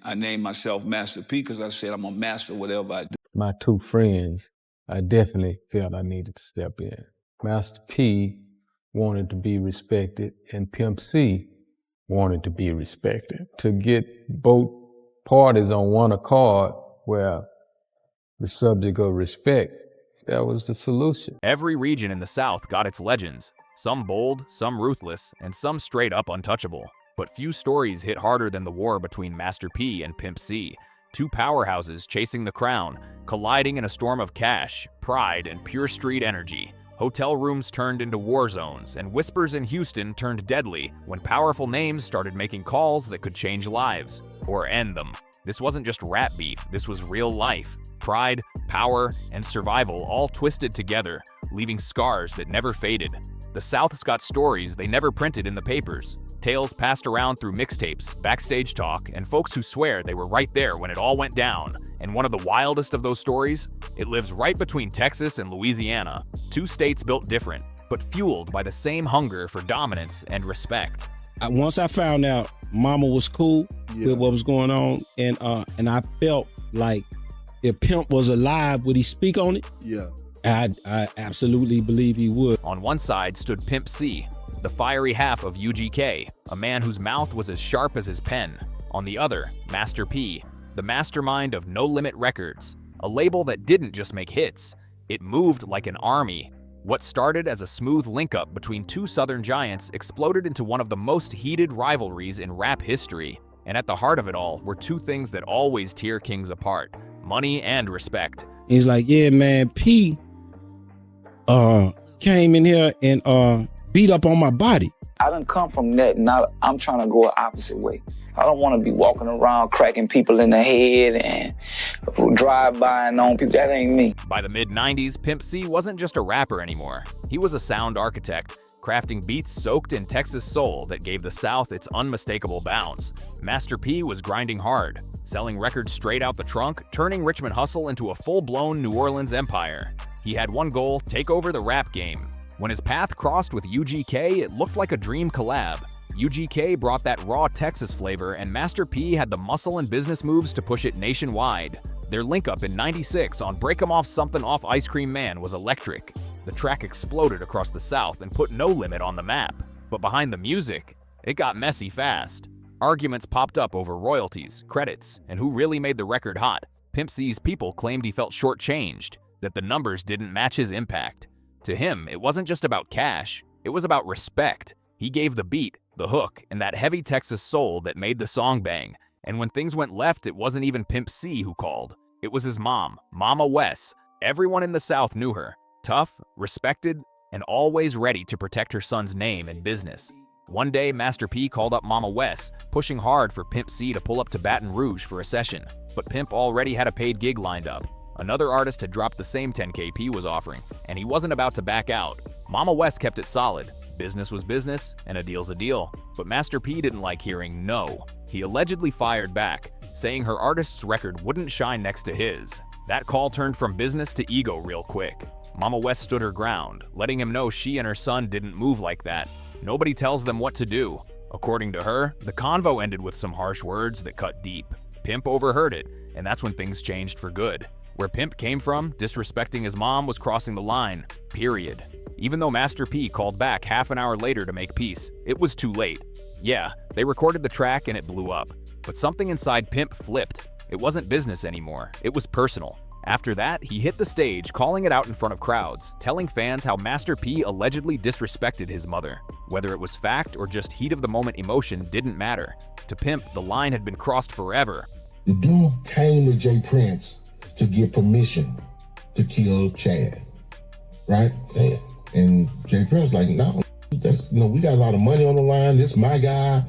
I named myself Master P because I said I'm a master whatever I do. My two friends, I definitely felt I needed to step in. Master P wanted to be respected, and Pimp C wanted to be respected. To get both parties on one accord where the subject of respect, that was the solution. Every region in the South got its legends, some bold, some ruthless, and some straight up untouchable. But few stories hit harder than the war between Master P and Pimp C, two powerhouses chasing the crown, colliding in a storm of cash, pride, and pure street energy. Hotel rooms turned into war zones, and whispers in Houston turned deadly when powerful names started making calls that could change lives, or end them. This wasn't just rap beef, this was real life. Pride, power, and survival all twisted together, leaving scars that never faded. The South's got stories they never printed in the papers. Tales passed around through mixtapes, backstage talk, and folks who swear they were right there when it all went down. And one of the wildest of those stories? It lives right between Texas and Louisiana, two states built different, but fueled by the same hunger for dominance and respect. Once I found out Mama was cool with what was going on, and I felt like if Pimp was alive, would he speak on it? Yeah. I absolutely believe he would. On one side stood Pimp C, the fiery half of UGK, a man whose mouth was as sharp as his pen. On the other, Master P, the mastermind of No Limit Records, a label that didn't just make hits, it moved like an army. What started as a smooth link-up between two southern giants exploded into one of the most heated rivalries in rap history. And at the heart of it all were two things that always tear kings apart: money and respect. He's like, yeah, man, P came in here and beat up on my body. I done come from that, and I'm trying to go an opposite way. I don't want to be walking around cracking people in the head and drive-by on people. That ain't me. By the mid-90s, Pimp C wasn't just a rapper anymore. He was a sound architect, crafting beats soaked in Texas soul that gave the South its unmistakable bounce. Master P was grinding hard, selling records straight out the trunk, turning Richmond hustle into a full-blown New Orleans empire. He had one goal: take over the rap game. When his path crossed with UGK, it looked like a dream collab. UGK brought that raw Texas flavor, and Master P had the muscle and business moves to push it nationwide. Their link-up in '96 on Break 'Em Off Something Off Ice Cream Man was electric. The track exploded across the South and put No Limit on the map. But behind the music, it got messy fast. Arguments popped up over royalties, credits, and who really made the record hot. Pimp C's people claimed he felt shortchanged, that the numbers didn't match his impact. To him, it wasn't just about cash, it was about respect. He gave the beat, the hook, and that heavy Texas soul that made the song bang. And when things went left, it wasn't even Pimp C who called. It was his mom, Mama Wes. Everyone in the South knew her. Tough, respected, and always ready to protect her son's name and business. One day, Master P called up Mama Wes, pushing hard for Pimp C to pull up to Baton Rouge for a session. But Pimp already had a paid gig lined up. Another artist had dropped the same 10K P was offering, and he wasn't about to back out. Mama Wes kept it solid. Business was business, and a deal's a deal. But Master P didn't like hearing no. He allegedly fired back, saying her artist's record wouldn't shine next to his. That call turned from business to ego real quick. Mama Wes stood her ground, letting him know she and her son didn't move like that. Nobody tells them what to do. According to her, the convo ended with some harsh words that cut deep. Pimp overheard it, and that's when things changed for good. Where Pimp came from, disrespecting his mom was crossing the line, period. Even though Master P called back half an hour later to make peace, it was too late. Yeah, they recorded the track and it blew up. But something inside Pimp flipped. It wasn't business anymore, it was personal. After that, he hit the stage, calling it out in front of crowds, telling fans how Master P allegedly disrespected his mother. Whether it was fact or just heat-of-the-moment emotion didn't matter. To Pimp, the line had been crossed forever. The dude came to Jay Prince to get permission to kill Chad, right? Yeah. And Jay Prince like, no, we got a lot of money on the line. This is my guy,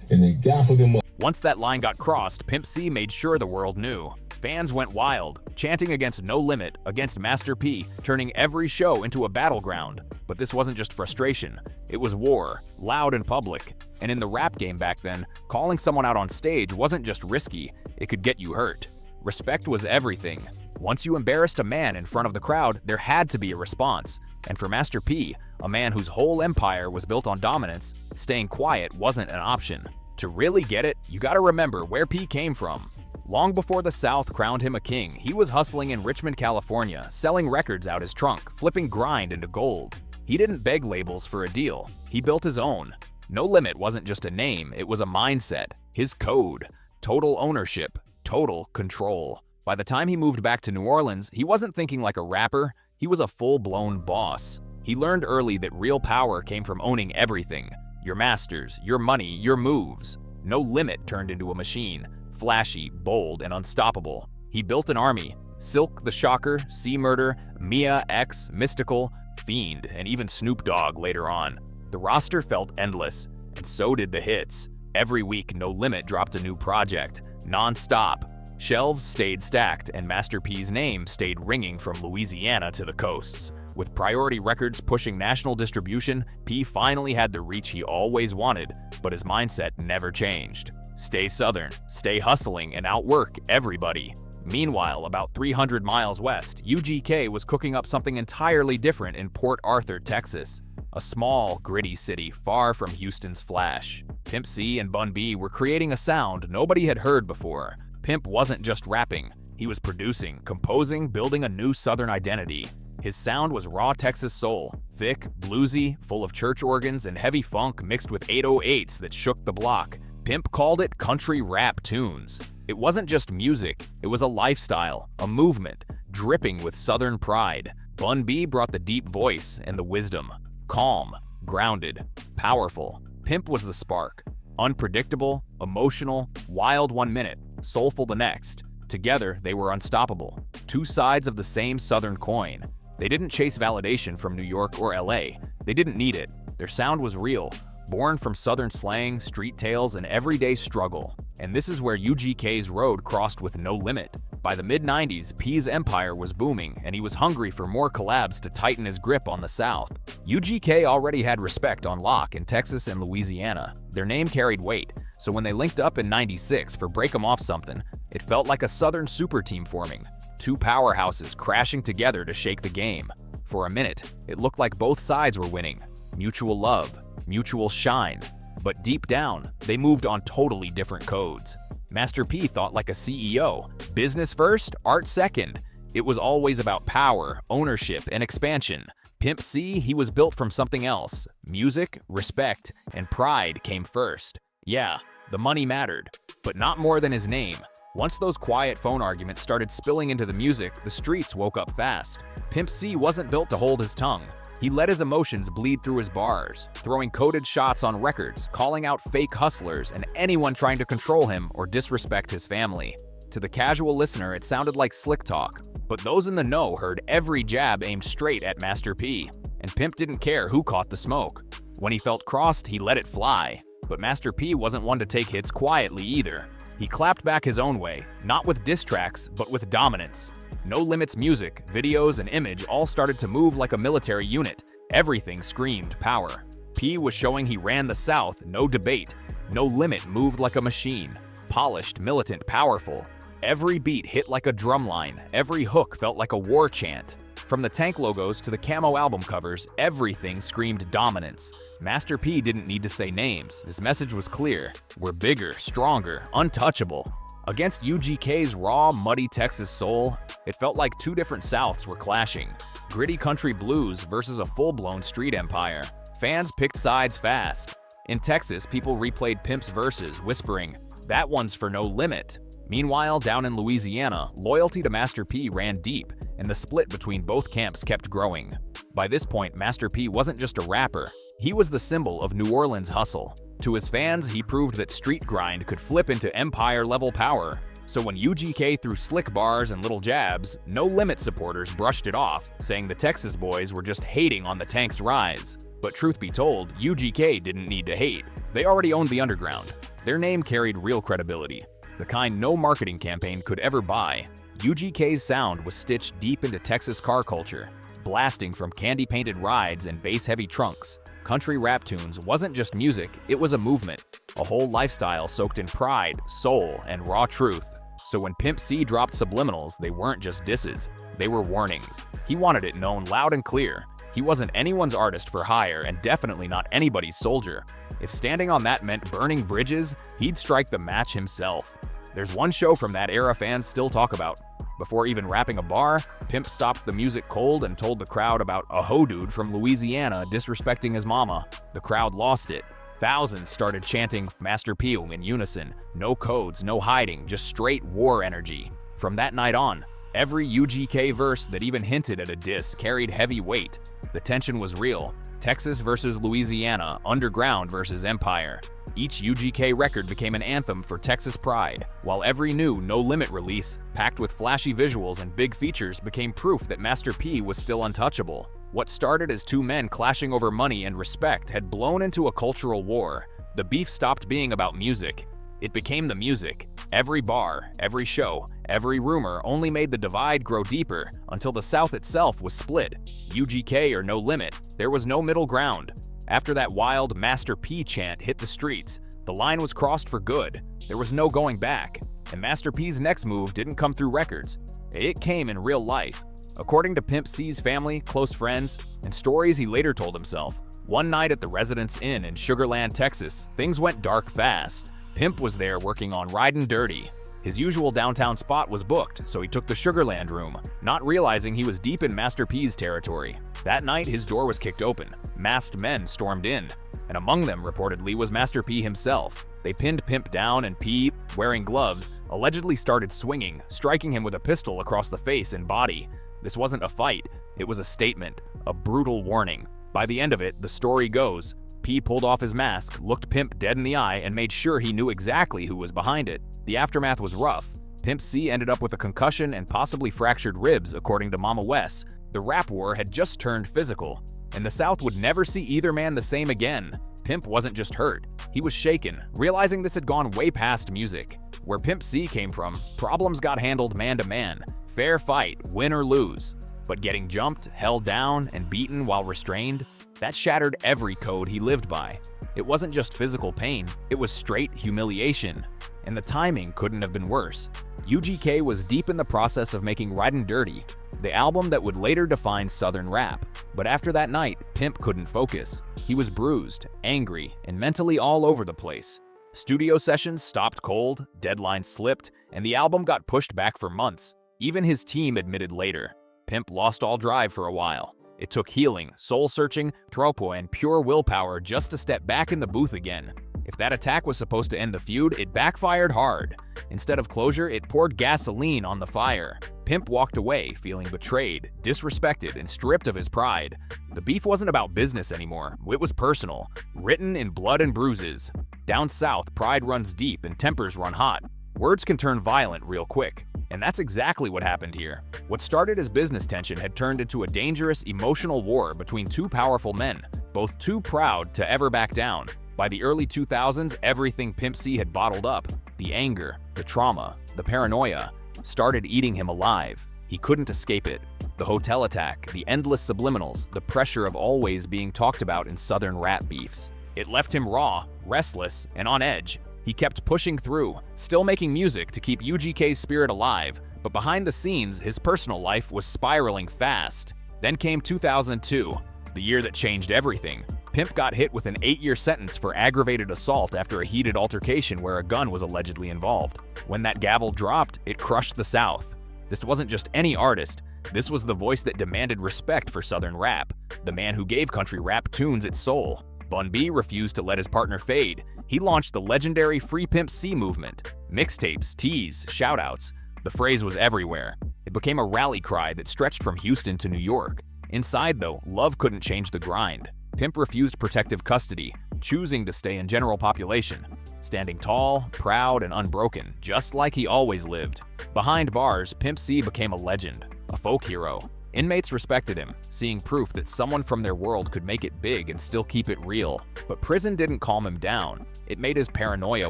and they gaffled him up. Once that line got crossed, Pimp C made sure the world knew. Fans went wild, chanting against No Limit, against Master P, turning every show into a battleground. But this wasn't just frustration, it was war, loud and public. And in the rap game back then, calling someone out on stage wasn't just risky, it could get you hurt. Respect was everything. Once you embarrassed a man in front of the crowd, there had to be a response. And for Master P, a man whose whole empire was built on dominance, staying quiet wasn't an option. To really get it, you gotta remember where P came from. Long before the South crowned him a king, he was hustling in Richmond, California, selling records out his trunk, flipping grind into gold. He didn't beg labels for a deal, he built his own. No Limit wasn't just a name, it was a mindset, his code. Total ownership, total control. By the time he moved back to New Orleans, he wasn't thinking like a rapper, he was a full-blown boss. He learned early that real power came from owning everything. Your masters, your money, your moves. No Limit turned into a machine, flashy, bold, and unstoppable. He built an army. Silk the Shocker, C-Murder, Mia X, Mystical, Fiend, and even Snoop Dogg later on. The roster felt endless, and so did the hits. Every week, No Limit dropped a new project, non-stop. Shelves stayed stacked, and Master P's name stayed ringing from Louisiana to the coasts. With Priority Records pushing national distribution, P finally had the reach he always wanted, but his mindset never changed. Stay Southern, stay hustling, and outwork everybody. Meanwhile, about 300 miles west, UGK was cooking up something entirely different in Port Arthur, Texas. A small, gritty city far from Houston's flash. Pimp C and Bun B were creating a sound nobody had heard before. Pimp wasn't just rapping, he was producing, composing, building a new Southern identity. His sound was raw Texas soul, thick, bluesy, full of church organs and heavy funk mixed with 808s that shook the block. Pimp called it country rap tunes. It wasn't just music, it was a lifestyle, a movement, dripping with Southern pride. Bun B brought the deep voice and the wisdom. Calm, grounded, powerful. Pimp was the spark. Unpredictable, emotional, wild 1 minute, soulful the next. Together, they were unstoppable. Two sides of the same Southern coin. They didn't chase validation from New York or LA. They didn't need it. Their sound was real, born from Southern slang, street tales, and everyday struggle. And this is where UGK's road crossed with No Limit. By the mid-90s, P's empire was booming, and he was hungry for more collabs to tighten his grip on the South. UGK already had respect on lock in Texas and Louisiana. Their name carried weight, so when they linked up in '96 for Break 'Em Off Something, it felt like a Southern super team forming. Two powerhouses crashing together to shake the game. For a minute, it looked like both sides were winning. Mutual love, mutual shine. But deep down, they moved on totally different codes. Master P thought like a CEO. Business first, art second. It was always about power, ownership, and expansion. Pimp C, he was built from something else. Music, respect, and pride came first. Yeah, the money mattered, but not more than his name. Once those quiet phone arguments started spilling into the music, the streets woke up fast. Pimp C wasn't built to hold his tongue. He let his emotions bleed through his bars, throwing coded shots on records, calling out fake hustlers and anyone trying to control him or disrespect his family. To the casual listener, it sounded like slick talk, but those in the know heard every jab aimed straight at Master P. And Pimp didn't care who caught the smoke. When he felt crossed, he let it fly. But Master P wasn't one to take hits quietly either. He clapped back his own way, not with diss tracks, but with dominance. No Limit's music, videos, and image all started to move like a military unit. Everything screamed power. P was showing he ran the South, no debate. No Limit moved like a machine. Polished, militant, powerful. Every beat hit like a drumline. Every hook felt like a war chant. From the tank logos to the camo album covers, everything screamed dominance. Master P didn't need to say names. His message was clear. We're bigger, stronger, untouchable. Against UGK's raw, muddy Texas soul, it felt like two different Souths were clashing. Gritty country blues versus a full-blown street empire. Fans picked sides fast. In Texas, people replayed Pimp's verses, whispering, "That one's for No Limit." Meanwhile, down in Louisiana, loyalty to Master P ran deep, and the split between both camps kept growing. By this point, Master P wasn't just a rapper. He was the symbol of New Orleans hustle. To his fans, he proved that street grind could flip into empire-level power. So when UGK threw slick bars and little jabs, No Limit supporters brushed it off, saying the Texas boys were just hating on the tank's rise. But truth be told, UGK didn't need to hate. They already owned the underground. Their name carried real credibility, the kind no marketing campaign could ever buy. UGK's sound was stitched deep into Texas car culture, blasting from candy-painted rides and bass-heavy trunks. Country rap tunes wasn't just music, it was a movement, a whole lifestyle soaked in pride, soul, and raw truth. So when Pimp C dropped subliminals, they weren't just disses, they were warnings. He wanted it known loud and clear. He wasn't anyone's artist for hire and definitely not anybody's soldier. If standing on that meant burning bridges, he'd strike the match himself. There's one show from that era fans still talk about. Before even rapping a bar, Pimp stopped the music cold and told the crowd about a hoe dude from Louisiana disrespecting his mama. The crowd lost it. Thousands started chanting Master P in unison. No codes, no hiding, just straight war energy. From that night on, every UGK verse that even hinted at a diss carried heavy weight. The tension was real. Texas versus Louisiana, underground versus empire. Each UGK record became an anthem for Texas pride, while every new No Limit release, packed with flashy visuals and big features, became proof that Master P was still untouchable. What started as two men clashing over money and respect had blown into a cultural war. The beef stopped being about music. It became the music. Every bar, every show, every rumor only made the divide grow deeper until the South itself was split. UGK or No Limit, there was no middle ground. After that wild Master P chant hit the streets, the line was crossed for good. There was no going back. And Master P's next move didn't come through records. It came in real life. According to Pimp C's family, close friends, and stories he later told himself, one night at the Residence Inn in Sugar Land, Texas, things went dark fast. Pimp was there working on Ridin' Dirty. His usual downtown spot was booked, so he took the Sugar Land room, not realizing he was deep in Master P's territory. That night, his door was kicked open. Masked men stormed in, and among them, reportedly, was Master P himself. They pinned Pimp down, and P, wearing gloves, allegedly started swinging, striking him with a pistol across the face and body. This wasn't a fight, it was a statement, a brutal warning. By the end of it, the story goes, P pulled off his mask, looked Pimp dead in the eye, and made sure he knew exactly who was behind it. The aftermath was rough. Pimp C ended up with a concussion and possibly fractured ribs, according to Mama Wes. The rap war had just turned physical, and the South would never see either man the same again. Pimp wasn't just hurt, he was shaken, realizing this had gone way past music. Where Pimp C came from, problems got handled man to man. Fair fight, win or lose. But getting jumped, held down, and beaten while restrained, that shattered every code he lived by. It wasn't just physical pain, it was straight humiliation. And the timing couldn't have been worse. UGK was deep in the process of making Ridin' Dirty, the album that would later define Southern rap. But after that night, Pimp couldn't focus. He was bruised, angry, and mentally all over the place. Studio sessions stopped cold, deadlines slipped, and the album got pushed back for months. Even his team admitted later. Pimp lost all drive for a while. It took healing, soul-searching, tropo, and pure willpower just to step back in the booth again. If that attack was supposed to end the feud, it backfired hard. Instead of closure, it poured gasoline on the fire. Pimp walked away feeling betrayed, disrespected, and stripped of his pride. The beef wasn't about business anymore, it was personal, written in blood and bruises. Down south, pride runs deep and tempers run hot. Words can turn violent real quick. And that's exactly what happened here. What started as business tension had turned into a dangerous emotional war between two powerful men, both too proud to ever back down. By the early 2000s, everything Pimp C had bottled up, the anger, the trauma, the paranoia, started eating him alive. He couldn't escape it. The hotel attack, the endless subliminals, the pressure of always being talked about in Southern rap beefs. It left him raw, restless, and on edge. He kept pushing through, still making music to keep UGK's spirit alive, but behind the scenes, his personal life was spiraling fast. Then came 2002, the year that changed everything. Pimp got hit with an 8-year sentence for aggravated assault after a heated altercation where a gun was allegedly involved. When that gavel dropped, it crushed the South. This wasn't just any artist, this was the voice that demanded respect for Southern rap, the man who gave country rap tunes its soul. Bun B refused to let his partner fade. He launched the legendary Free Pimp C movement. Mixtapes, teas, shoutouts. The phrase was everywhere. It became a rally cry that stretched from Houston to New York. Inside, though, love couldn't change the grind. Pimp refused protective custody, choosing to stay in general population. Standing tall, proud, and unbroken, just like he always lived. Behind bars, Pimp C became a legend, a folk hero. Inmates respected him, seeing proof that someone from their world could make it big and still keep it real. But prison didn't calm him down. It made his paranoia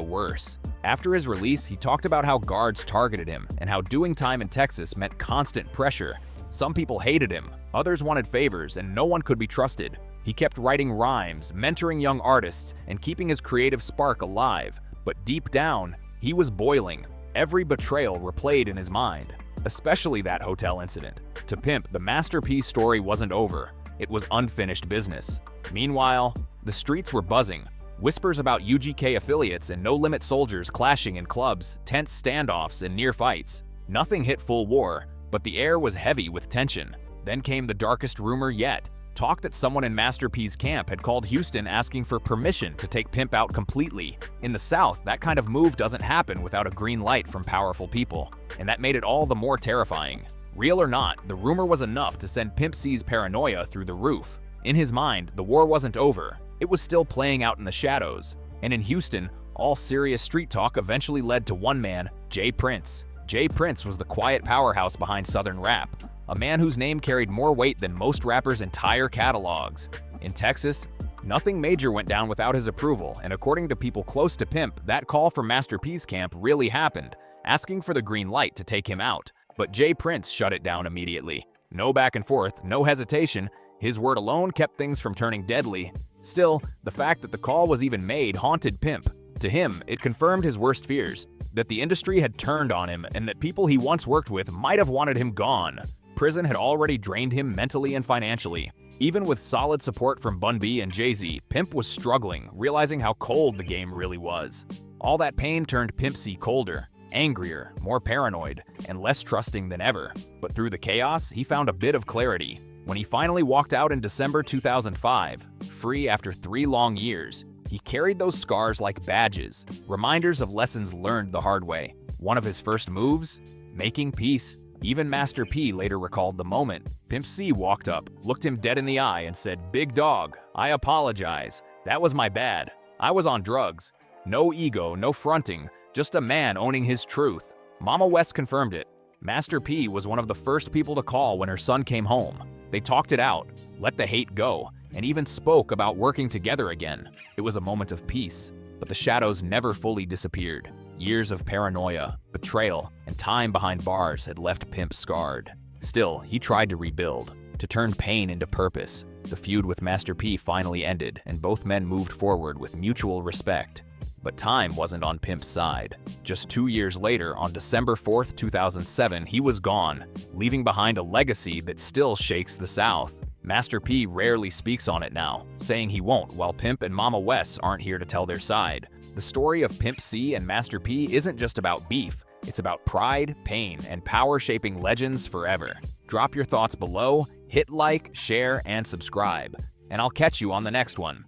worse. After his release, he talked about how guards targeted him and how doing time in Texas meant constant pressure. Some people hated him, others wanted favors, and no one could be trusted. He kept writing rhymes, mentoring young artists, and keeping his creative spark alive. But deep down, he was boiling. Every betrayal replayed in his mind. Especially that hotel incident. To Pimp, the Master P story wasn't over. It was unfinished business. Meanwhile, the streets were buzzing. Whispers about UGK affiliates and no-limit soldiers clashing in clubs, tense standoffs, and near fights. Nothing hit full war, but the air was heavy with tension. Then came the darkest rumor yet. Talk that someone in Master P's camp had called Houston asking for permission to take Pimp out completely. In the South, that kind of move doesn't happen without a green light from powerful people, and that made it all the more terrifying. Real or not, the rumor was enough to send Pimp C's paranoia through the roof. In his mind, the war wasn't over. It was still playing out in the shadows. And in Houston, all serious street talk eventually led to one man, J. Prince. J. Prince was the quiet powerhouse behind Southern rap, a man whose name carried more weight than most rappers' entire catalogs. In Texas, nothing major went down without his approval, and according to people close to Pimp, that call from Master P's camp really happened, asking for the green light to take him out. But J. Prince shut it down immediately. No back and forth, no hesitation. His word alone kept things from turning deadly. Still, the fact that the call was even made haunted Pimp. To him, it confirmed his worst fears, that the industry had turned on him and that people he once worked with might have wanted him gone. Prison had already drained him mentally and financially. Even with solid support from Bun B and Jay-Z, Pimp was struggling, realizing how cold the game really was. All that pain turned Pimp C colder, angrier, more paranoid, and less trusting than ever. But through the chaos, he found a bit of clarity. When he finally walked out in December 2005, free after 3 long years, he carried those scars like badges, reminders of lessons learned the hard way. One of his first moves? Making peace. Even Master P later recalled the moment. Pimp C walked up, looked him dead in the eye, and said, "Big dog, I apologize. That was my bad. I was on drugs. No ego, no fronting, just a man owning his truth." Mama West confirmed it. Master P was one of the first people to call when her son came home. They talked it out, let the hate go, and even spoke about working together again. It was a moment of peace, but the shadows never fully disappeared. Years of paranoia, betrayal, and time behind bars had left Pimp scarred. Still, he tried to rebuild, to turn pain into purpose. The feud with Master P finally ended, and both men moved forward with mutual respect. But time wasn't on Pimp's side. Just 2 years later, on December 4th, 2007, he was gone, leaving behind a legacy that still shakes the South. Master P rarely speaks on it now, saying he won't, while Pimp and Mama Wes aren't here to tell their side. The story of Pimp C and Master P isn't just about beef, it's about pride, pain, and power shaping legends forever. Drop your thoughts below, hit like, share, and subscribe, and I'll catch you on the next one.